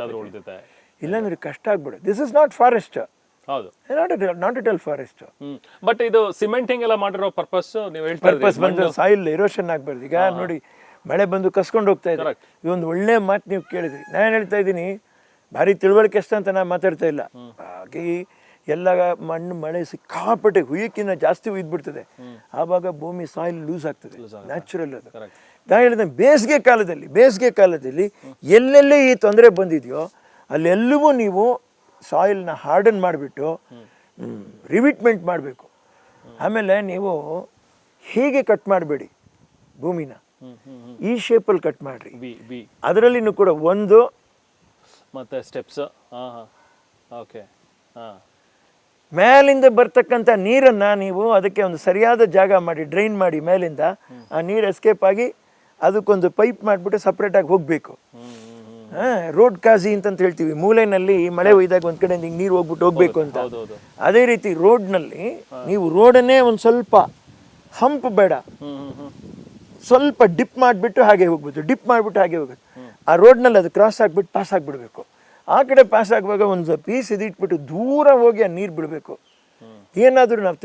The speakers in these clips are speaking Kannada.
ಉಳಿತೈತೆ. ಇಲ್ಲಾಂದ್ರೆ ಕಷ್ಟ ಆಗ್ಬಿಡುತ್ತೆ. This is not forest. ಹೌದು, not at all forest. But ಇದು ಸಿಮೆಂಟಿಂಗ್ ಎಲ್ಲ ಮಾಡಿರೋ ಪರ್ಪಸ್ ನೀವು ಹೇಳ್ತಾ ಪರ್ಪಸ್ ಬಂದು ಸಾಯಿಲ್ ಇರೋಷನ್ ಆಗ್ಬಾರ್ದು. ಈಗ ನೋಡಿ ಮಳೆ ಬಂದು ಕಸ್ಕೊಂಡು ಹೋಗ್ತಾ ಇದೆ. ಇದೊಂದು ಒಳ್ಳೆ ಮಾತು ನೀವು ಕೇಳಿದ್ರಿ. ನಾನು ಹೇಳ್ತಾ ಇದ್ದೀನಿ, ಭಾರಿ ತಿಳುವಳಿಕೆ ಅಷ್ಟ ಅಂತ ನಾನು ಮಾತಾಡ್ತಾ ಇಲ್ಲ. ಹಾಗೆ ಎಲ್ಲ ಮಣ್ಣು ಮಳೆ ಸಿಕ್ಕಾಪಟ್ಟೆ ಹುಯ್ಯಕ್ಕಿಂತ ಜಾಸ್ತಿ ಹುಯ್ದ್ಬಿಡ್ತದೆ. ಆವಾಗ ಭೂಮಿ ಸಾಯಿಲ್ ಲೂಸ್ ಆಗ್ತದೆ, ನ್ಯಾಚುರಲ್ ಅದು. ನಾನು ಹೇಳಿದೆ ಬೇಸಿಗೆ ಕಾಲದಲ್ಲಿ ಎಲ್ಲೆಲ್ಲೇ ಈ ತೊಂದರೆ ಬಂದಿದೆಯೋ ಅಲ್ಲೆಲ್ಲವೂ ನೀವು ಸಾಯಿಲ್ನ ಹಾರ್ಡನ್ ಮಾಡಿಬಿಟ್ಟು ರಿವಿಟ್ಮೆಂಟ್ ಮಾಡಬೇಕು. ಆಮೇಲೆ ನೀವು ಹೀಗೆ ಕಟ್ ಮಾಡಬೇಡಿ, ಭೂಮಿನ ಈ ಶೇಪಲ್ಲಿ ಕಟ್ ಮಾಡಿರಿ. ಅದರಲ್ಲಿನೂ ಕೂಡ ಒಂದು ಮತ್ತೆ ಸ್ಟೆಪ್ಸ್ ಓಕೆ ಮೇಲಿಂದ ಬರ್ತಕ್ಕಂಥ ನೀರನ್ನು ನೀವು ಅದಕ್ಕೆ ಒಂದು ಸರಿಯಾದ ಜಾಗ ಮಾಡಿ ಡ್ರೈನ್ ಮಾಡಿ, ಮೇಲಿಂದ ಆ ನೀರು ಎಸ್ಕೇಪ್ ಆಗಿ ಅದಕ್ಕೊಂದು ಪೈಪ್ ಮಾಡಿಬಿಟ್ಟು ಸಪ್ರೇಟಾಗಿ ಹೋಗಬೇಕು. ರೋಡ್ ಕಾಜಿ ಅಂತ ಹೇಳ್ತೀವಿ, ಮೂಲೆಯಲ್ಲಿ ಮಳೆ ಒಯ್ದಾಗ ಒಂದು ಕಡೆ ಹಿಂಗೆ ನೀರು ಹೋಗ್ಬೇಕು ಅಂತ. ಅದೇ ರೀತಿ ರೋಡ್ನಲ್ಲಿ ನೀವು ರೋಡನ್ನೇ ಒಂದು ಸ್ವಲ್ಪ ಹಂಪ್ ಬೇಡ, ಸ್ವಲ್ಪ ಡಿಪ್ ಮಾಡಿಬಿಟ್ಟು ಹಾಗೆ ಹೋಗ್ಬೋದು. ಡಿಪ್ ಮಾಡಿಬಿಟ್ಟು ಹಾಗೆ ಹೋಗೋದು. ಆ ರೋಡ್ನಲ್ಲಿ ಅದು ಕ್ರಾಸ್ ಆಗಿಬಿಟ್ಟು ಪಾಸ್ ಆಗಿಬಿಡ್ಬೇಕು. ಆ ಕಡೆ ಪಾಸ್ ಆಗುವಾಗ ಒಂದು ಪೀಸ್ ಇದಿಟ್ಬಿಟ್ಟು ದೂರ ಹೋಗಿ ಆ ನೀರು ಬಿಡಬೇಕು. ಏನಾದರೂ ನಾವು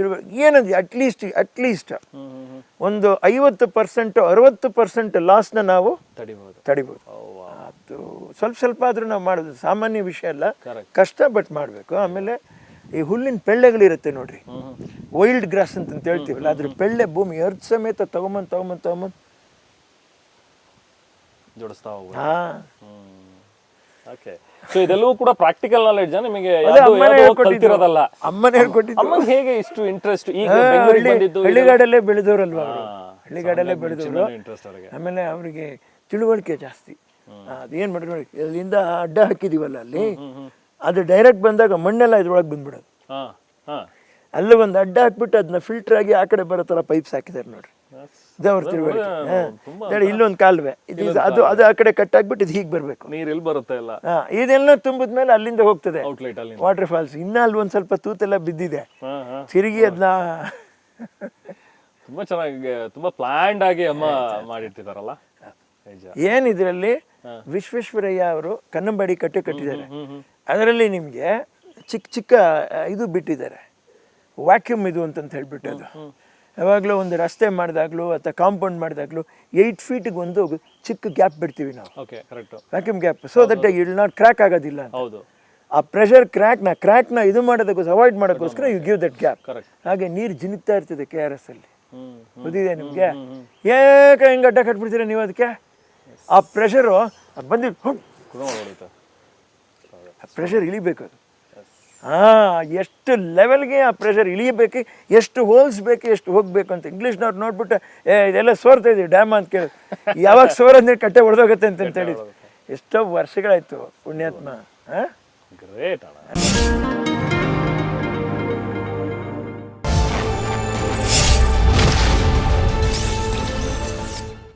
ಏನಂದ್ರೆ ಅಟ್ಲೀಸ್ಟ್ ಒಂದು 50% 60% ಲಾಸ್ನ ನಾವು ತಡಿಬೋದು. ಅದು ಸ್ವಲ್ಪ ಆದರೂ ನಾವು ಮಾಡೋದು ಸಾಮಾನ್ಯ ವಿಷಯ ಅಲ್ಲ, ಕಷ್ಟ, ಬಟ್ ಮಾಡಬೇಕು. ಆಮೇಲೆ ಈ ಹುಲ್ಲಿನ ಪೆಳ್ಳೆಗಳಿರುತ್ತೆ ನೋಡ್ರಿ, ವೈಲ್ಡ್ ಗ್ರಾಸ್ ಅಂತ ಹೇಳ್ತೀವಲ್ಲ, ಅದ್ರ ಪೆಳ್ಳೆ ಭೂಮಿ ಅರ್ಥ ಸಮೇತ ತಗೊಂಬಂದು ಜೋಡಿಸ್ತಾ ಹೋಗ್ಬೋದು. ಓಕೆ, ಸೊ ಇದೆಲ್ಲವೂ ಕೂಡ ಪ್ರಾಕ್ಟಿಕಲ್ ನಾಲೆಡ್ಜ್ ನಿಮಗೆ, ಕಲ್ತಿರೋದಲ್ಲ. ಅಮ್ಮನೇ ಹೇಳ್ಕೊಟ್ಟಿದ್ದು. ಅಮ್ಮನಿಗೆ ಹೇಗೆ ಇಷ್ಟು ಇಂಟ್ರೆಸ್ಟ್? ಈಗ ಬೆಂಗಳೂರಿಗೆ ಬಂದಿದ್ದು ಹಳ್ಳಿಗಾಡಲ್ಲೇ ಬೆಳೆದವರಲ್ವಾ ಅವರು, ಹಳ್ಳಿಗಾಡಲ್ಲೇ ಬೆಳೆದವರು. ಆಮೇಲೆ ಅವರಿಗೆ ತಿಳುವಳಿಕೆ ಜಾಸ್ತಿ. ಅದೇನು ಮಾಡಿ ನೋಡಿ, ಅಲ್ಲಿಂದ ಅಡ್ಡ ಹಾಕಿದೀವಲ್ಲ ಅಲ್ಲಿ, ಅದು ಡೈರೆಕ್ಟ್ ಬಂದಾಗ ಮಣ್ಣೆಲ್ಲ ಇದ್ರೊಳಗೆ ಬಂದ್ಬಿಡೋದು. ಅಲ್ಲಿ ಒಂದು ಅಡ್ಡ ಹಾಕ್ಬಿಟ್ಟು ಅದನ್ನ ಫಿಲ್ಟರ್ ಆಗಿ ಆ ಕಡೆ ಬರೋ ಥರ ಪೈಪ್ಸ್ ಹಾಕಿದ್ದಾರೆ ನೋಡ್ರಿ, ದೇವ್ರ ತಿಳುವಳಿಕೆ. ಇಲ್ಲೊಂದು ಕಾಲುವೆ ಅದು ಆ ಕಡೆ ಕಟ್ ಆಗ್ಬಿಟ್ಟು ಇದು ಹೀಗೆ ಬರಬೇಕು, ನೀರು ಎಲ್ಲಿ ಬರುತ್ತೆ ಎಲ್ಲ. ಇದೆಲ್ಲ ತುಂಬಿದ್ಮೇಲೆ ಅಲ್ಲಿಂದ ಹೋಗ್ತದೆ ವಾಟರ್ ಫಾಲ್ಸ್. ಇನ್ನ ಅಲ್ಲಿ ಒಂದ್ ಸ್ವಲ್ಪ ತೂತೆಲ್ಲ ಬಿದ್ದಿದೆ, ತಿರುಗಿ ಅದನ್ನ ತುಂಬಾ ಚೆನ್ನಾಗಿ ತುಂಬಾ ಪ್ಲಾನ್ಡ್ ಆಗಿ ಅಮ್ಮ ಮಾಡಿರ್ತಿದಾರಲ್ಲ. ಏನಿದ್ರಲ್ಲಿ ವಿಶ್ವೇಶ್ವರಯ್ಯ ಅವರು ಕನ್ನಂಬಾಡಿ ಕಟ್ಟಿದ್ದಾರೆ. ಅದರಲ್ಲಿ ನಿಮ್ಗೆ ಚಿಕ್ಕ ಇದು ಬಿಟ್ಟಿದ್ದಾರೆ, ವ್ಯಾಕ್ಯೂಮ್ ಇದು ಅಂತ ಹೇಳ್ಬಿಟ್ಟು. ಅದು ಯಾವಾಗಲೂ ಒಂದು ರಸ್ತೆ ಮಾಡಿದಾಗ್ಲೂ ಅಥವಾ ಕಾಂಪೌಂಡ್ ಮಾಡಿದಾಗ್ಲೂ 8 ಫೀಟಿಗೆ ಒಂದು ಚಿಕ್ಕ ಗ್ಯಾಪ್ ಬಿಡ್ತೀವಿ ನಾವು, vacuum gap, so that it will not crack ಆಗೋದಿಲ್ಲ. ಆ ಪ್ರೆಷರ್ ಕ್ರ್ಯಾಕ್ನ ಇದು ಮಾಡೋದಕ್ಕೋಸ್ಕರ, ಅವಾಯ್ಡ್ ಮಾಡೋಕ್ಕೋಸ್ಕರ ಯು ಗಿವ್ ದಟ್ ಗ್ಯಾಪ್. ಹಾಗೆ ನೀರು ಜಿನುಗ್ತಾ ಇರ್ತದೆ KRS ಅಲ್ಲಿ, ಗೊತ್ತಿದೆ ನಿಮಗೆ. ಯಾಕೆ ಹಿಂಗೆ ಅಡ್ಡ ಕಟ್ಬಿಡ್ತೀರ ನೀವು ಅದಕ್ಕೆ? ಆ ಪ್ರೆಷರು ಬಂದಿದ್ದು ಪ್ರೆಷರ್ ಇಳಿಬೇಕು. ಅದು ಎಷ್ಟು ಲೆವೆಲ್ಗೆ ಆ ಪ್ರೆಷರ್ ಇಳಿಯಬೇಕು, ಎಷ್ಟು ಹೋಲ್ಸ್ ಬೇಕು, ಎಷ್ಟು ಹೋಗ್ಬೇಕು ಅಂತ. ಇಂಗ್ಲೀಷ್ನವ್ರು ನೋಡ್ಬಿಟ್ಟು ಇದೆಲ್ಲ ಸೋರ್ತಾ ಇದೀವಿ ಡ್ಯಾಮ್ ಅಂತ ಕೇಳಿ, ಯಾವಾಗ ಸೋರಂದ್ರೆ ಕಟ್ಟೆ ಹೊಡೆದೋಗುತ್ತೆ ಅಂತ ಹೇಳಿದ್ರು. ಎಷ್ಟೋ ವರ್ಷಗಳಾಯ್ತು ಪುಣ್ಯಾತ್ಮ. ಗ್ರೇಟ್.